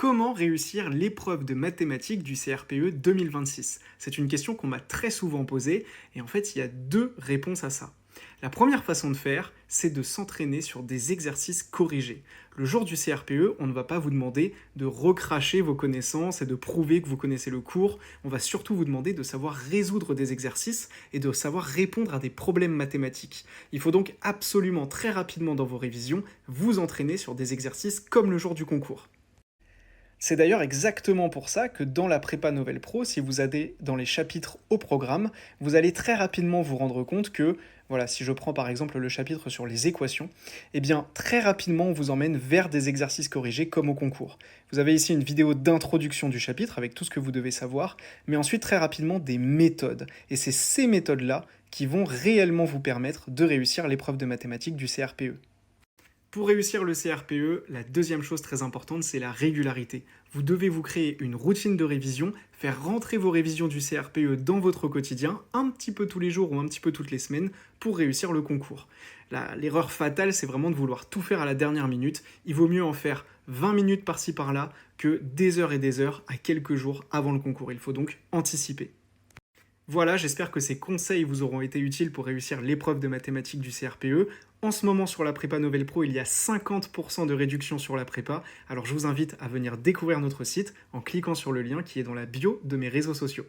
Comment réussir l'épreuve de mathématiques du CRPE 2026? C'est une question qu'on m'a très souvent posée et en fait il y a deux réponses à ça. La première façon de faire, c'est de s'entraîner sur des exercices corrigés. Le jour du CRPE, on ne va pas vous demander de recracher vos connaissances et de prouver que vous connaissez le cours. On va surtout vous demander de savoir résoudre des exercices et de savoir répondre à des problèmes mathématiques. Il faut donc absolument très rapidement dans vos révisions vous entraîner sur des exercices comme le jour du concours. C'est d'ailleurs exactement pour ça que dans la prépa Nouvelle Pro, si vous allez dans les chapitres au programme, vous allez très rapidement vous rendre compte que, voilà, si je prends par exemple le chapitre sur les équations, eh bien très rapidement on vous emmène vers des exercices corrigés comme au concours. Vous avez ici une vidéo d'introduction du chapitre avec tout ce que vous devez savoir, mais ensuite très rapidement des méthodes. Et c'est ces méthodes-là qui vont réellement vous permettre de réussir l'épreuve de mathématiques du CRPE. Pour réussir le CRPE, la deuxième chose très importante, c'est la régularité. Vous devez vous créer une routine de révision, faire rentrer vos révisions du CRPE dans votre quotidien, un petit peu tous les jours ou un petit peu toutes les semaines, pour réussir le concours. L'erreur fatale, c'est vraiment de vouloir tout faire à la dernière minute. Il vaut mieux en faire 20 minutes par-ci par-là que des heures et des heures à quelques jours avant le concours. Il faut donc anticiper. Voilà, j'espère que ces conseils vous auront été utiles pour réussir l'épreuve de mathématiques du CRPE. En ce moment, sur la prépa Nouvelle Pro, il y a 50% de réduction sur la prépa, alors je vous invite à venir découvrir notre site en cliquant sur le lien qui est dans la bio de mes réseaux sociaux.